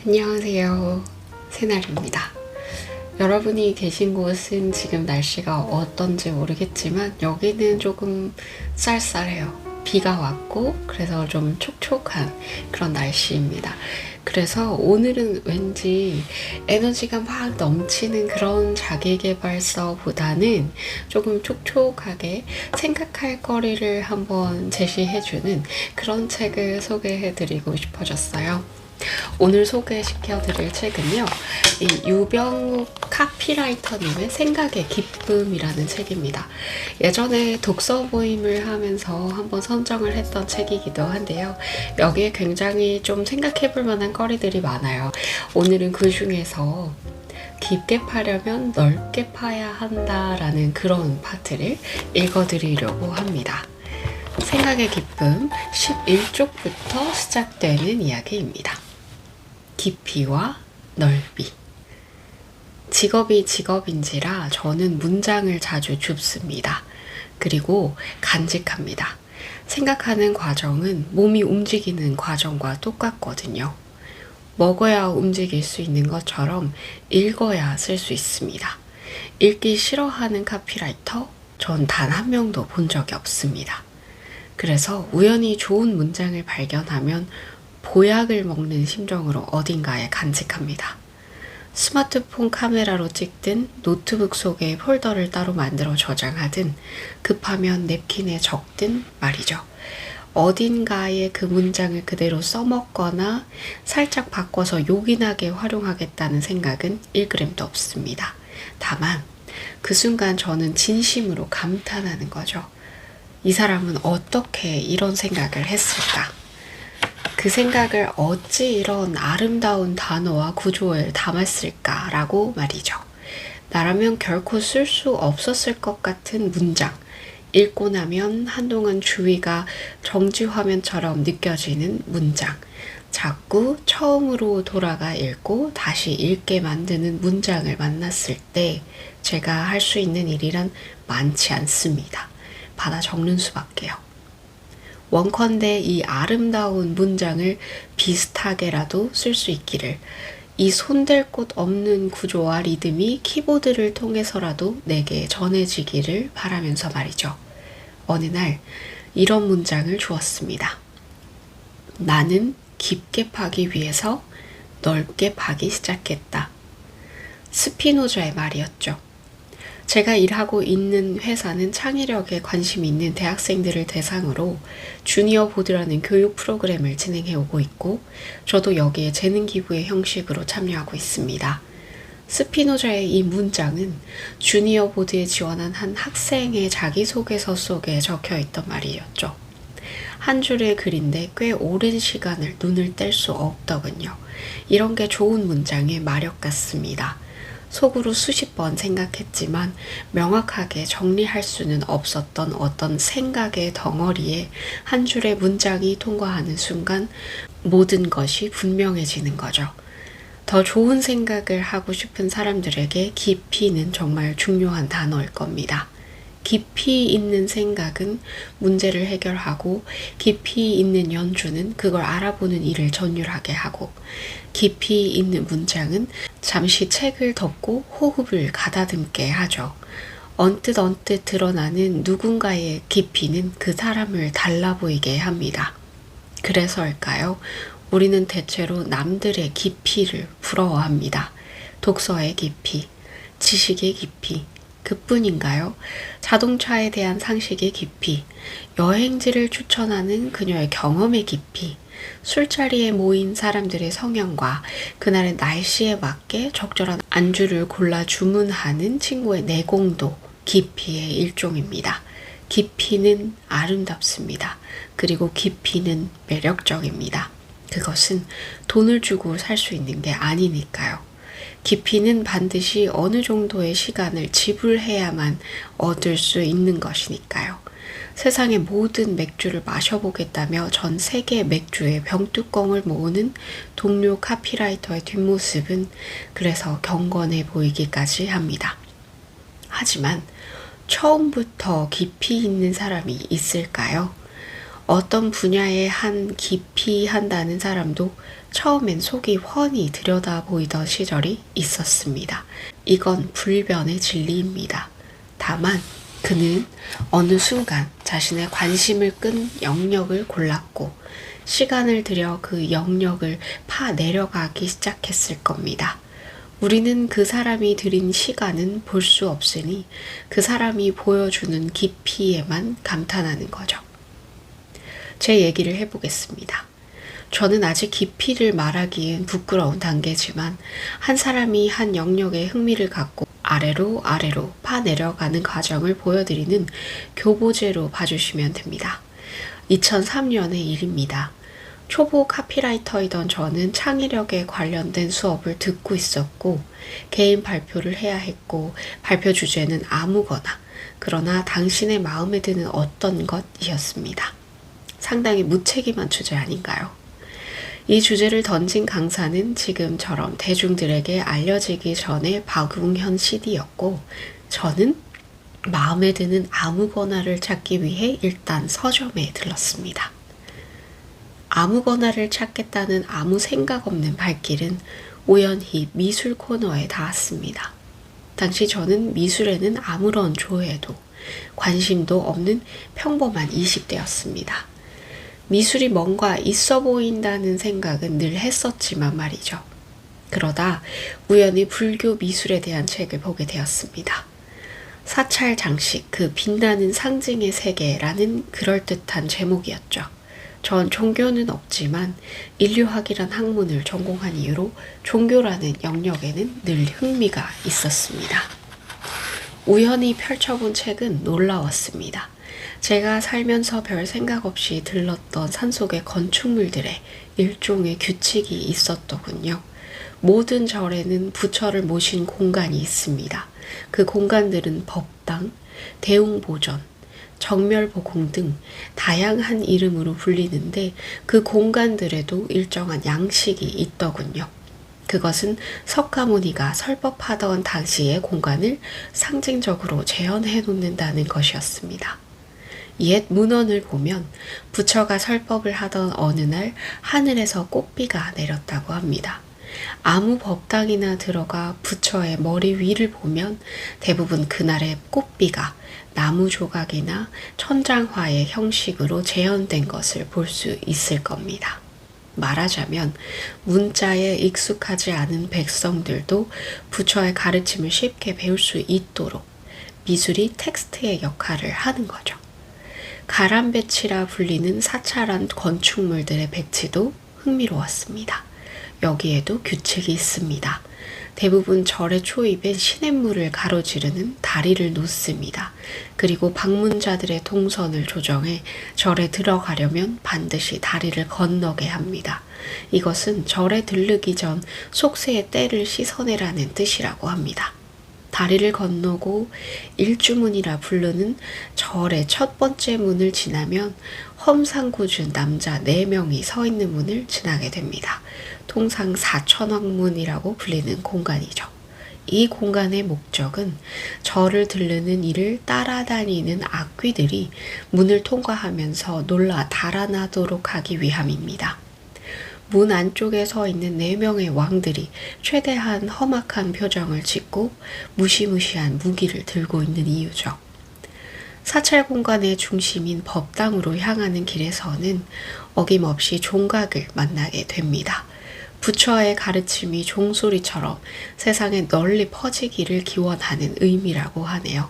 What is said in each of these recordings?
안녕하세요. 새날입니다. 여러분이 계신 곳은 지금 날씨가 어떤지 모르겠지만 여기는 조금 쌀쌀해요. 비가 왔고 그래서 좀 촉촉한 그런 날씨입니다. 그래서 오늘은 왠지 에너지가 막 넘치는 그런 자기계발서보다는 조금 촉촉하게 생각할 거리를 한번 제시해주는 그런 책을 소개해드리고 싶어졌어요. 오늘 소개시켜드릴 책은요, 이 유병욱 카피라이터님의 생각의 기쁨이라는 책입니다. 예전에 독서 모임을 하면서 한번 선정을 했던 책이기도 한데요. 여기에 굉장히 좀 생각해볼 만한 거리들이 많아요. 오늘은 그 중에서 깊게 파려면 넓게 파야 한다라는 그런 파트를 읽어드리려고 합니다. 생각의 기쁨 11쪽부터 시작되는 이야기입니다. 깊이와 넓이. 직업이 직업인지라 저는 문장을 자주 줍습니다. 그리고 간직합니다. 생각하는 과정은 몸이 움직이는 과정과 똑같거든요. 먹어야 움직일 수 있는 것처럼 읽어야 쓸 수 있습니다. 읽기 싫어하는 카피라이터? 전 단 한 명도 본 적이 없습니다. 그래서 우연히 좋은 문장을 발견하면 보약을 먹는 심정으로 어딘가에 간직합니다. 스마트폰 카메라로 찍든 노트북 속에 폴더를 따로 만들어 저장하든 급하면 냅킨에 적든 말이죠. 어딘가에 그 문장을 그대로 써먹거나 살짝 바꿔서 요긴하게 활용하겠다는 생각은 1g도 없습니다. 다만 그 순간 저는 진심으로 감탄하는 거죠. 이 사람은 어떻게 이런 생각을 했을까? 그 생각을 어찌 이런 아름다운 단어와 구조에 담았을까라고 말이죠. 나라면 결코 쓸 수 없었을 것 같은 문장. 읽고 나면 한동안 주위가 정지화면처럼 느껴지는 문장. 자꾸 처음으로 돌아가 읽고 다시 읽게 만드는 문장을 만났을 때 제가 할 수 있는 일이란 많지 않습니다. 받아 적는 수밖에요. 원컨대 이 아름다운 문장을 비슷하게라도 쓸 수 있기를, 이 손댈 곳 없는 구조와 리듬이 키보드를 통해서라도 내게 전해지기를 바라면서 말이죠. 어느 날 이런 문장을 주었습니다. 나는 깊게 파기 위해서 넓게 파기 시작했다. 스피노자의 말이었죠. 제가 일하고 있는 회사는 창의력에 관심 있는 대학생들을 대상으로 주니어 보드라는 교육 프로그램을 진행해 오고 있고, 저도 여기에 재능 기부의 형식으로 참여하고 있습니다. 스피노자의 이 문장은 주니어 보드에 지원한 한 학생의 자기소개서 속에 적혀 있던 말이었죠. 한 줄의 글인데 꽤 오랜 시간을 눈을 뗄 수 없더군요. 이런 게 좋은 문장의 마력 같습니다. 속으로 수십 번 생각했지만 명확하게 정리할 수는 없었던 어떤 생각의 덩어리에 한 줄의 문장이 통과하는 순간 모든 것이 분명해지는 거죠. 더 좋은 생각을 하고 싶은 사람들에게 깊이는 정말 중요한 단어일 겁니다. 깊이 있는 생각은 문제를 해결하고, 깊이 있는 연주는 그걸 알아보는 일을 전율하게 하고, 깊이 있는 문장은 잠시 책을 덮고 호흡을 가다듬게 하죠. 언뜻 드러나는 누군가의 깊이는 그 사람을 달라 보이게 합니다. 그래서일까요? 우리는 대체로 남들의 깊이를 부러워합니다. 독서의 깊이, 지식의 깊이, 그뿐인가요? 자동차에 대한 상식의 깊이, 여행지를 추천하는 그녀의 경험의 깊이, 술자리에 모인 사람들의 성향과 그날의 날씨에 맞게 적절한 안주를 골라 주문하는 친구의 내공도 깊이의 일종입니다. 깊이는 아름답습니다. 그리고 깊이는 매력적입니다. 그것은 돈을 주고 살 수 있는 게 아니니까요. 깊이는 반드시 어느 정도의 시간을 지불해야만 얻을 수 있는 것이니까요. 세상의 모든 맥주를 마셔보겠다며 전 세계 맥주의 병뚜껑을 모으는 동료 카피라이터의 뒷모습은 그래서 경건해 보이기까지 합니다. 하지만 처음부터 깊이 있는 사람이 있을까요? 어떤 분야에 한 깊이 한다는 사람도 처음엔 속이 훤히 들여다 보이던 시절이 있었습니다. 이건 불변의 진리입니다. 다만 그는 어느 순간 자신의 관심을 끈 영역을 골랐고 시간을 들여 그 영역을 파내려가기 시작했을 겁니다. 우리는 그 사람이 들인 시간은 볼 수 없으니 그 사람이 보여주는 깊이에만 감탄하는 거죠. 제 얘기를 해보겠습니다. 저는 아직 깊이를 말하기엔 부끄러운 단계지만 한 사람이 한 영역에 흥미를 갖고 아래로 파내려가는 과정을 보여드리는 교보제로 봐주시면 됩니다. 2003년의 일입니다. 초보 카피라이터이던 저는 창의력에 관련된 수업을 듣고 있었고 개인 발표를 해야 했고 발표 주제는 아무거나 그러나 당신의 마음에 드는 어떤 것이었습니다. 상당히 무책임한 주제 아닌가요? 이 주제를 던진 강사는 지금처럼 대중들에게 알려지기 전에 박웅현 CD였고 저는 마음에 드는 아무거나를 찾기 위해 일단 서점에 들렀습니다. 아무거나를 찾겠다는 아무 생각 없는 발길은 우연히 미술 코너에 닿았습니다. 당시 저는 미술에는 아무런 조예도 관심도 없는 평범한 20대였습니다. 미술이 뭔가 있어 보인다는 생각은 늘 했었지만 말이죠. 그러다 우연히 불교 미술에 대한 책을 보게 되었습니다. 사찰 장식, 그 빛나는 상징의 세계라는 그럴듯한 제목이었죠. 전 종교는 없지만 인류학이란 학문을 전공한 이유로 종교라는 영역에는 늘 흥미가 있었습니다. 우연히 펼쳐본 책은 놀라웠습니다. 제가 살면서 별 생각 없이 들렀던 산속의 건축물들에 일종의 규칙이 있었더군요. 모든 절에는 부처를 모신 공간이 있습니다. 그 공간들은 법당, 대웅보전, 정멸보공 등 다양한 이름으로 불리는데 그 공간들에도 일정한 양식이 있더군요. 그것은 석가모니가 설법하던 당시의 공간을 상징적으로 재현해 놓는다는 것이었습니다. 옛 문헌을 보면 부처가 설법을 하던 어느 날 하늘에서 꽃비가 내렸다고 합니다. 아무 법당이나 들어가 부처의 머리 위를 보면 대부분 그날의 꽃비가 나무 조각이나 천장화의 형식으로 재현된 것을 볼 수 있을 겁니다. 말하자면 문자에 익숙하지 않은 백성들도 부처의 가르침을 쉽게 배울 수 있도록 미술이 텍스트의 역할을 하는 거죠. 가람배치라 불리는 사찰한 건축물들의 배치도 흥미로웠습니다. 여기에도 규칙이 있습니다. 대부분 절의 초입에 시냇물을 가로지르는 다리를 놓습니다. 그리고 방문자들의 동선을 조정해 절에 들어가려면 반드시 다리를 건너게 합니다. 이것은 절에 들르기 전 속세의 때를 씻어내라는 뜻이라고 합니다. 다리를 건너고 일주문이라 부르는 절의 첫 번째 문을 지나면 험상궂은 남자 4명이 서 있는 문을 지나게 됩니다. 통상 사천왕문이라고 불리는 공간이죠. 이 공간의 목적은 절을 들르는 이를 따라다니는 악귀들이 문을 통과하면서 놀라 달아나도록 하기 위함입니다. 문 안쪽에 서 있는 4명의 왕들이 최대한 험악한 표정을 짓고 무시무시한 무기를 들고 있는 이유죠. 사찰 공간의 중심인 법당으로 향하는 길에서는 어김없이 종각을 만나게 됩니다. 부처의 가르침이 종소리처럼 세상에 널리 퍼지기를 기원하는 의미라고 하네요.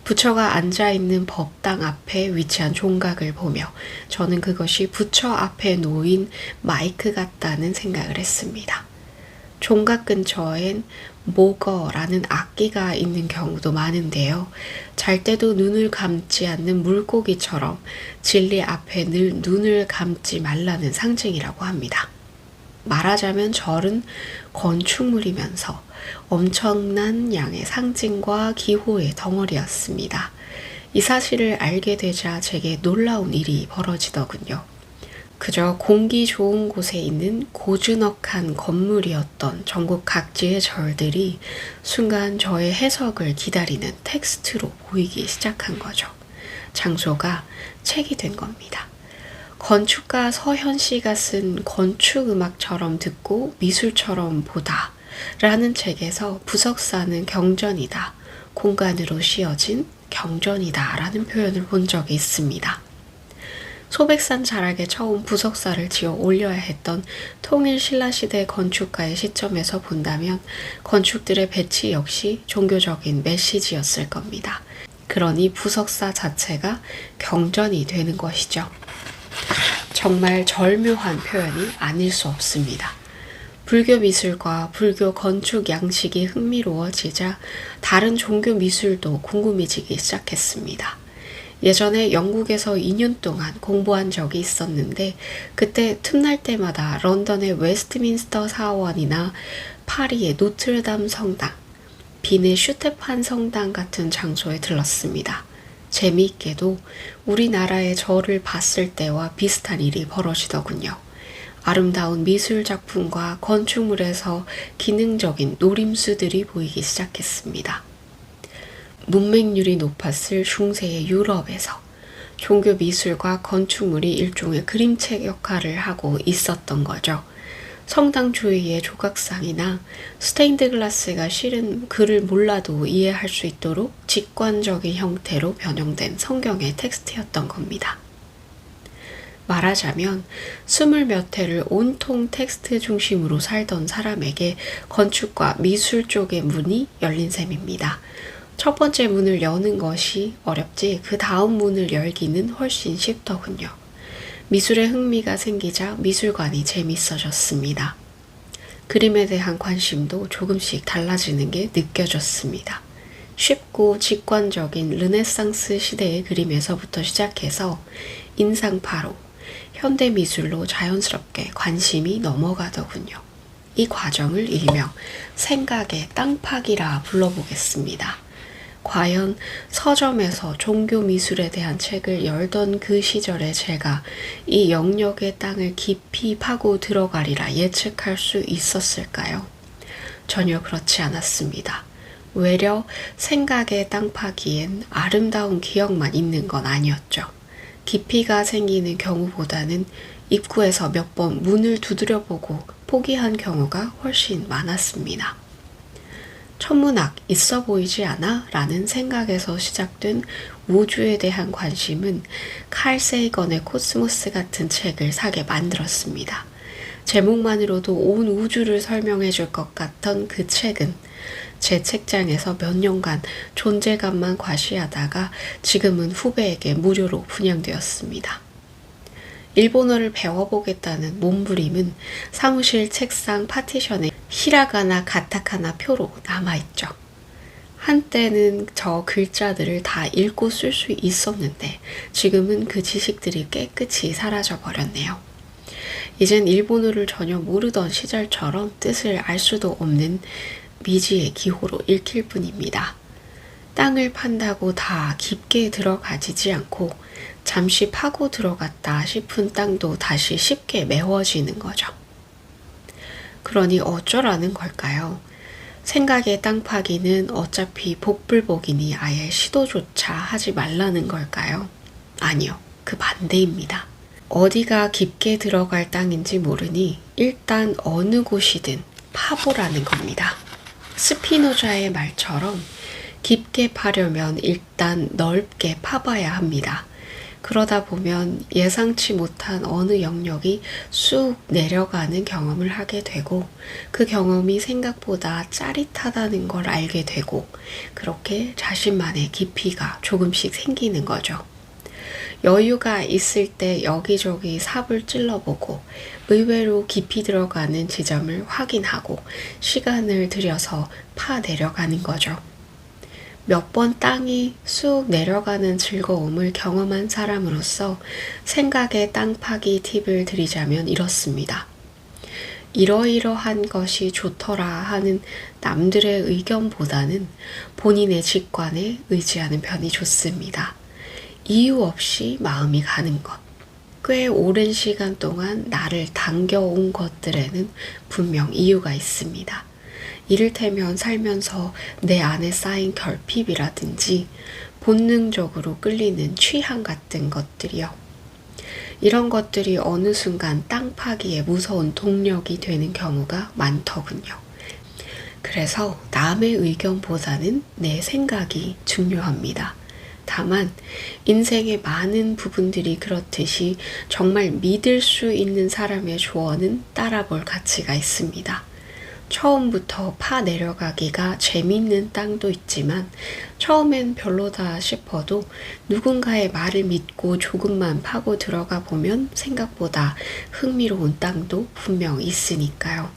부처가 앉아있는 법당 앞에 위치한 종각을 보며 저는 그것이 부처 앞에 놓인 마이크 같다는 생각을 했습니다. 종각 근처엔 모거라는 악기가 있는 경우도 많은데요. 잘 때도 눈을 감지 않는 물고기처럼 진리 앞에 늘 눈을 감지 말라는 상징이라고 합니다. 말하자면 절은 건축물이면서 엄청난 양의 상징과 기호의 덩어리였습니다. 이 사실을 알게 되자 제게 놀라운 일이 벌어지더군요. 그저 공기 좋은 곳에 있는 고즈넉한 건물이었던 전국 각지의 절들이 순간 저의 해석을 기다리는 텍스트로 보이기 시작한 거죠. 장소가 책이 된 겁니다. 건축가 서현 씨가 쓴 건축 음악처럼 듣고 미술처럼 보다 라는 책에서 부석사는 경전이다, 공간으로 씌어진 경전이다 라는 표현을 본 적이 있습니다. 소백산 자락에 처음 부석사를 지어 올려야 했던 통일 신라시대 건축가의 시점에서 본다면 건축들의 배치 역시 종교적인 메시지였을 겁니다. 그러니 부석사 자체가 경전이 되는 것이죠. 정말 절묘한 표현이 아닐 수 없습니다. 불교 미술과 불교 건축 양식이 흥미로워지자 다른 종교 미술도 궁금해지기 시작했습니다. 예전에 영국에서 2년 동안 공부한 적이 있었는데 그때 틈날 때마다 런던의 웨스트민스터 사원이나 파리의 노트르담 성당, 빈의 슈테판 성당 같은 장소에 들렀습니다. 재미있게도 우리나라의 절을 봤을 때와 비슷한 일이 벌어지더군요. 아름다운 미술 작품과 건축물에서 기능적인 노림수들이 보이기 시작했습니다. 문맹률이 높았을 중세의 유럽에서 종교 미술과 건축물이 일종의 그림책 역할을 하고 있었던 거죠. 성당 주위의 조각상이나 스테인드 글라스가 실은 글을 몰라도 이해할 수 있도록 직관적인 형태로 변형된 성경의 텍스트였던 겁니다. 말하자면 20몇 해를 온통 텍스트 중심으로 살던 사람에게 건축과 미술 쪽의 문이 열린 셈입니다. 첫 번째 문을 여는 것이 어렵지 그 다음 문을 열기는 훨씬 쉽더군요. 미술에 흥미가 생기자 미술관이 재밌어졌습니다. 그림에 대한 관심도 조금씩 달라지는 게 느껴졌습니다. 쉽고 직관적인 르네상스 시대의 그림에서부터 시작해서 인상파로, 현대미술로 자연스럽게 관심이 넘어가더군요. 이 과정을 일명 생각의 땅파기라 불러보겠습니다. 과연 서점에서 종교 미술에 대한 책을 열던 그 시절에 제가 이 영역의 땅을 깊이 파고 들어가리라 예측할 수 있었을까요? 전혀 그렇지 않았습니다. 외려 생각의 땅 파기엔 아름다운 기억만 있는 건 아니었죠. 깊이가 생기는 경우보다는 입구에서 몇 번 문을 두드려보고 포기한 경우가 훨씬 많았습니다. 천문학 있어 보이지 않아? 라는 생각에서 시작된 우주에 대한 관심은 칼 세이건의 코스모스 같은 책을 사게 만들었습니다. 제목만으로도 온 우주를 설명해 줄 것 같던 그 책은 제 책장에서 몇 년간 존재감만 과시하다가 지금은 후배에게 무료로 분양되었습니다. 일본어를 배워보겠다는 몸부림은 사무실 책상 파티션에 히라가나 가타카나 표로 남아있죠. 한때는 저 글자들을 다 읽고 쓸 수 있었는데 지금은 그 지식들이 깨끗이 사라져 버렸네요. 이젠 일본어를 전혀 모르던 시절처럼 뜻을 알 수도 없는 미지의 기호로 읽힐 뿐입니다. 땅을 판다고 다 깊게 들어가지지 않고 잠시 파고 들어갔다 싶은 땅도 다시 쉽게 메워지는 거죠. 그러니 어쩌라는 걸까요? 생각의 땅 파기는 어차피 복불복이니 아예 시도조차 하지 말라는 걸까요? 아니요, 그 반대입니다. 어디가 깊게 들어갈 땅인지 모르니 일단 어느 곳이든 파보라는 겁니다. 스피노자의 말처럼 깊게 파려면 일단 넓게 파봐야 합니다. 그러다 보면 예상치 못한 어느 영역이 쑥 내려가는 경험을 하게 되고 그 경험이 생각보다 짜릿하다는 걸 알게 되고 그렇게 자신만의 깊이가 조금씩 생기는 거죠. 여유가 있을 때 여기저기 삽을 찔러보고 의외로 깊이 들어가는 지점을 확인하고 시간을 들여서 파 내려가는 거죠. 몇 번 땅이 쑥 내려가는 즐거움을 경험한 사람으로서 생각의 땅 파기 팁을 드리자면 이렇습니다. 이러이러한 것이 좋더라 하는 남들의 의견보다는 본인의 직관에 의지하는 편이 좋습니다. 이유 없이 마음이 가는 것. 꽤 오랜 시간 동안 나를 당겨온 것들에는 분명 이유가 있습니다. 이를테면 살면서 내 안에 쌓인 결핍이라든지 본능적으로 끌리는 취향 같은 것들이요. 이런 것들이 어느 순간 땅 파기에 무서운 동력이 되는 경우가 많더군요. 그래서 남의 의견보다는 내 생각이 중요합니다. 다만 인생의 많은 부분들이 그렇듯이 정말 믿을 수 있는 사람의 조언은 따라볼 가치가 있습니다. 처음부터 파 내려가기가 재밌는 땅도 있지만 처음엔 별로다 싶어도 누군가의 말을 믿고 조금만 파고 들어가 보면 생각보다 흥미로운 땅도 분명 있으니까요.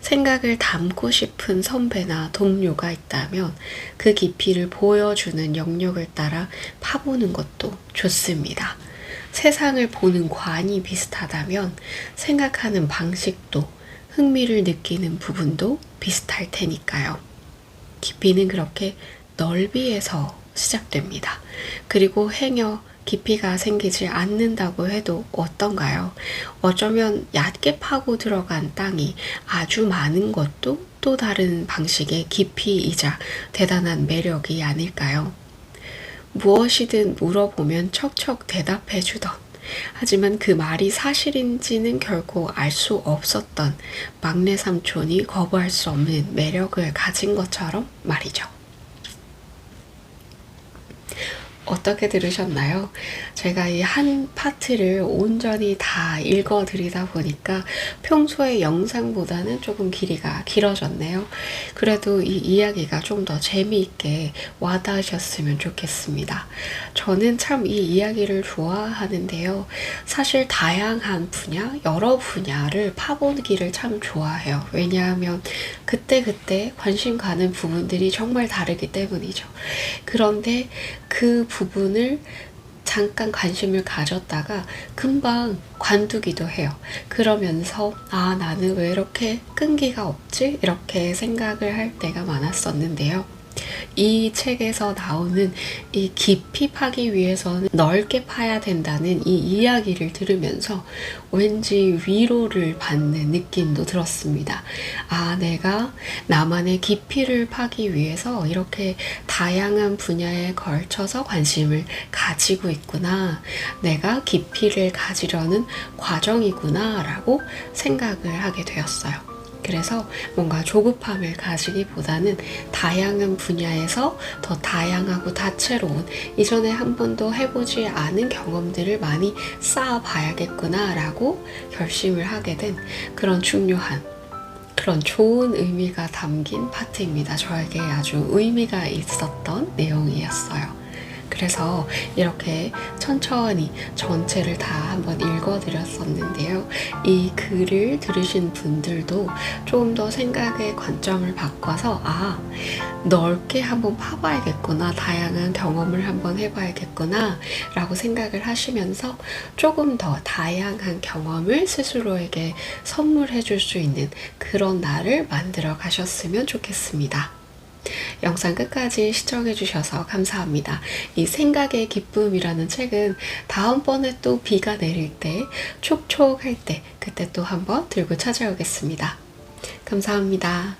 생각을 담고 싶은 선배나 동료가 있다면 그 깊이를 보여주는 영역을 따라 파보는 것도 좋습니다. 세상을 보는 관이 비슷하다면 생각하는 방식도 흥미를 느끼는 부분도 비슷할 테니까요. 깊이는 그렇게 넓이에서 시작됩니다. 그리고 행여 깊이가 생기지 않는다고 해도 어떤가요? 어쩌면 얕게 파고 들어간 땅이 아주 많은 것도 또 다른 방식의 깊이이자 대단한 매력이 아닐까요? 무엇이든 물어보면 척척 대답해 주던, 하지만 그 말이 사실인지는 결코 알 수 없었던 막내 삼촌이 거부할 수 없는 매력을 가진 것처럼 말이죠. 어떻게 들으셨나요? 제가 이 한 파트를 온전히 다 읽어드리다 보니까 평소의 영상보다는 조금 길이가 길어졌네요. 그래도 이 이야기가 좀 더 재미있게 와닿으셨으면 좋겠습니다. 저는 참 이 이야기를 좋아하는데요. 사실 다양한 분야, 여러 분야를 파보기를 참 좋아해요. 왜냐하면 그때그때 관심 가는 부분들이 정말 다르기 때문이죠. 그런데 그 부분을 잠깐 관심을 가졌다가 금방 관두기도 해요. 그러면서 나는 왜 이렇게 끈기가 없지? 이렇게 생각을 할 때가 많았었는데요. 이 책에서 나오는 이 깊이 파기 위해서는 넓게 파야 된다는 이 이야기를 들으면서 왠지 위로를 받는 느낌도 들었습니다. 내가 나만의 깊이를 파기 위해서 이렇게 다양한 분야에 걸쳐서 관심을 가지고 있구나. 내가 깊이를 가지려는 과정이구나 라고 생각을 하게 되었어요. 그래서 뭔가 조급함을 가지기보다는 다양한 분야에서 더 다양하고 다채로운, 이전에 한 번도 해보지 않은 경험들을 많이 쌓아봐야겠구나 라고 결심을 하게 된 그런 중요한, 그런 좋은 의미가 담긴 파트입니다. 저에게 아주 의미가 있었던 내용이었어요. 그래서 이렇게 천천히 전체를 다 한번 읽어드렸었는데요. 이 글을 들으신 분들도 좀 더 생각의 관점을 바꿔서 넓게 한번 파봐야겠구나, 다양한 경험을 한번 해봐야겠구나 라고 생각을 하시면서 조금 더 다양한 경험을 스스로에게 선물해 줄 수 있는 그런 날을 만들어 가셨으면 좋겠습니다. 영상 끝까지 시청해주셔서 감사합니다. 이 생각의 기쁨이라는 책은 다음번에 또 비가 내릴 때, 촉촉할 때, 그때 또 한번 들고 찾아오겠습니다. 감사합니다.